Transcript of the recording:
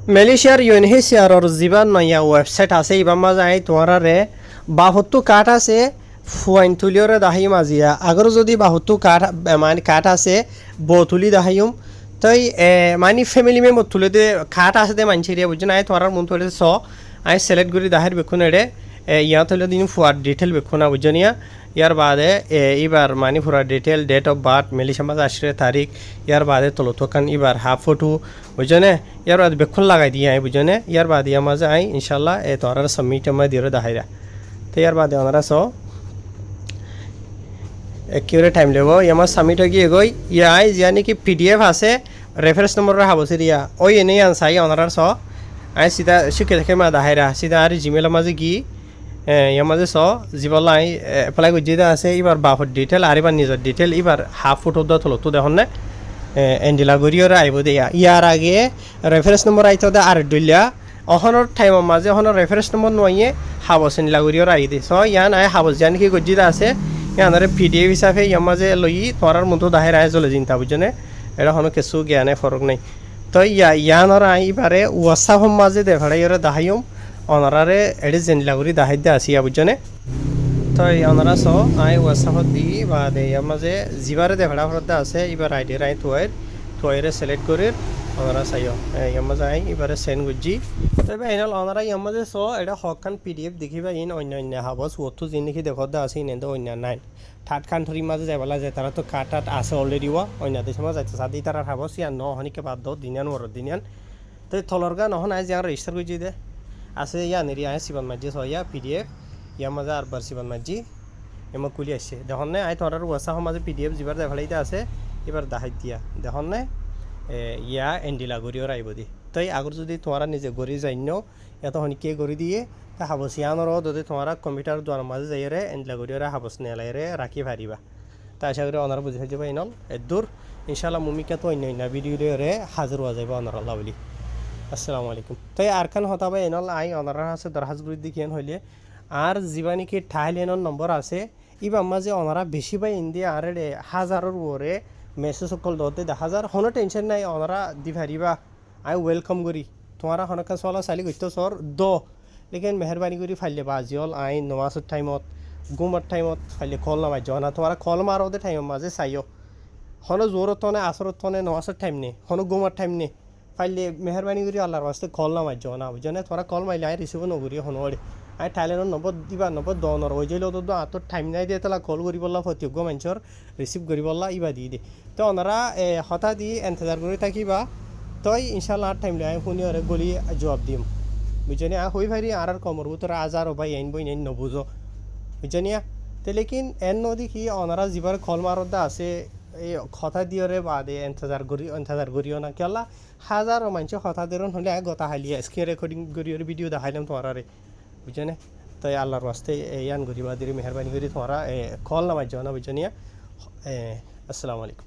মালয়েশিয়ার ইউএনএইচসিআরর জিবান নয়া ওয়েবসাইট আছে ইবা মাঝে তোমারে বাহত্তু কাঠ আছে ফুয়াইন তুলিওরে দাহাইম আজিয়া আগর যদি বাহত্তু কাঠ মানে কাঠ আছে বতুলি দাহাইম তাই মানে ফ্যামিলি মেম্বার তুলে দে কাঠ আছে দে মানছি রে বুঝছেন আই তোমার মন তুলে স আই সিলেক্ট করি দাহের বেক্ষণ এড়ে ইয়া তুলে দিন ফুয়ার ডিটেল বেক্ষণ বুঝছেন ইয়ার বাদে এবার মানে পুরা ডিটেল ডেট অফ বার্থ মেলিশিয়া মাঝে আসরে তারিখ ইয়ার বাদে তলতোকান এবার হাফ ফটো বুঝছেন ইয়ার বাদে বেক্ষণ লাগাই দিয়ে আই বুঝছেন ইয়ার বাদে ইয়া মাঝে আই ইনশাল্লাহ তোমার সাবমিট আমার দিয়ে দাহাইরা তো ইয়ার বাদে ওনারা স একেবারে টাইম লেব ইয়ামার সাবমিট হয়ে গিয়ে গই ইয়া আই জিয়া নাকি পিডিএফ আছে রেফারেন্স নম্বর হাবসির ইয়া ওই এনেই আনসাই ওনারার স আই সিধা শিখে দেখে মা দাহাইরা সিধা আর জিমেলের মাঝে গিয়ে ইয়ার মাঝে স জিবল আই এপ্লাই করে যেটা আছে এবার বাপর ডিটেল আর এবার নিজের ডিটেল এবার হাফ ফুট দা থলো তো দেখুন না এন্ডিলা গড়িওরে আইব দেয়া ইয়ার আগে রেফারেন্স নম্বর আইতে দে আর ডুলিয়া অহনের টাইমের মাঝে অহনের রেফারেন্স নম্বর নয়ে হাবস এন্ডিলা গড়িওরে আই দে স ইয়ান আই হাবস জানি কি গজ্জিদা আছে ইয়ানারে পিডিএফ হিসাবে ইয়ার মাঝে লই তোমার মতো দাহের আয় চলে চিন্তা বুঝনে এটা কোনো কিছু জ্ঞানে ফরক নাই তো ইয়ানর আই এবারে ওয়াসাফর মাঝে দেখাড়াই ওরা দাহাইম অনারারে এডি জেনলাগুড়ি দাহাই দিয়ে আসিয়া বুঝনে তো অনারা স আই ওয়াসাফত দি বা দে ইয়ার মাঝে জিবারে দেখাড়া ফরতে আছে এবার আইডির আই তোয়েরে সিলেক্ট করে ওনারা চাইও ইয়ার মাঝে আই এবারে সেন্ড গুজি তবে এনাল ওনারা ইয়ার মাঝে স এটা হকান পিডিএফ দেখিবা ইন অন্য অন্য হাবস ওতো জিন দেখি দেখতে আছে ইন অন্য নাই ঠাট কান্ট্রি মাঝে যাবলা যায় তারা তো কাটাত আছে অলরেডি ওয়া অন্য দেশ মাঝে যাইতে সাদি তারা হাবস ইয়া ন হনিকে বাদ দাও দিনান ওর দিনান তো থলরগা নহন আই যার রেজিস্টার গুজি দে আছে ইয়া নেরি আই সিবান মাঝে স ইয়া পিডিএফ ইয়ার মাঝে আর বার সিবান মাঝি এমন কুলি আসছে দেখুন না আই তোমার ওয়াসা মাঝে পিডিএফ যিবার দেখাইতে আছে এবার দাহাই দিয়া দেখুন না ইয়া এন্ডিলা গড়িও আইব দি তাই আগর যদি তোমারা নিজে গড়ি যাইনও এত হনিকে গড়ি দিয়ে তা হাবস ইয়ানরও যদি তোমারা কম্পিউটার দোয়ার মাঝে যাইরে এন্ডিলা গড়িওরা হাবস নেলাইরে রাখি পারিবা তা আশা করি ওনারা বুঝে যাবে ইনল এদূর ইনশাল্লাহ মুমিকা তো অন্য ভিডিও রে হাজির হওয়া যাবে ওনার আল্লাহ বলি আসসালামু আলাইকুম তাই আর খান হতাবে ইনল আই ওনারা আছে দরহাজগুড়ি দিকে হইলে আর জীবানিকে থাইল্যান্ডের নম্বর আছে ইবার মাঝে ওনারা বেশি বাই ইন্ডিয়া আর হাজারের ওরে মেসেজ সকল দতে দেখা যার কোনো টেনশন নাই ওনারা দি পারিবা আই ওয়েলকাম করি তোমারা হনকা চলা চালি গত্য সর দ লেকিন মেহরবানি করে ফাইলে বা আজিওল আই নমাজের টাইমত গুমার টাইমত ফাইলে কল নামাই না তোমারা কল মারোতে টাইমের মাঝে চাইও হনো জোরত তনে আসরত তনে নমাজের টাইম নে হনো গুমার টাইম নে ফাইলে মেহরবানি করে আল্লাহর বাস্তে কল নামাই না বুঝনে তোরা কল মাইলে আই রিসিভ নকরি হনোরে আই থাইল্যান্ডের নম্বর দিবা নম্বর দনৰ ওই যাইলেও তো আতর টাইম নাই দিয়ে তালা কল করি বললা প্রত্যেক মানুষের রিসিভ করি বললা ইবা দিয়ে দে তো ওনারা হঠা দি এন্তজার করে থাকিবা তই ইনশাল্লাহ আর টাইম লাই শুনি ওরে গলি জবাব দিম বুঝনি হই ভারি আর কমর তোরা আজার ভাই আইন বই নাইন নবুঝো বুঝনিয়া তো লেকিন এন নদী কি ওনারা যিবার কল মারদা আছে এই কথা দিয়রে বাদে এন্তজার করিও না কেলা হাজারো মানুষ কথা দেরন হলে গতা হালিয়া স্ক্রিন রেকর্ডিং করিওর ভিডিও দেখাইলাম তোমারে বুঝনে তাই আল্লাহর ওয়াস্তে ইয়ান গরিবা দিরে মেহরবানি করি তোমরা কল নামাই যাও না বুঝনিয়া আসসালামু আলাইকুম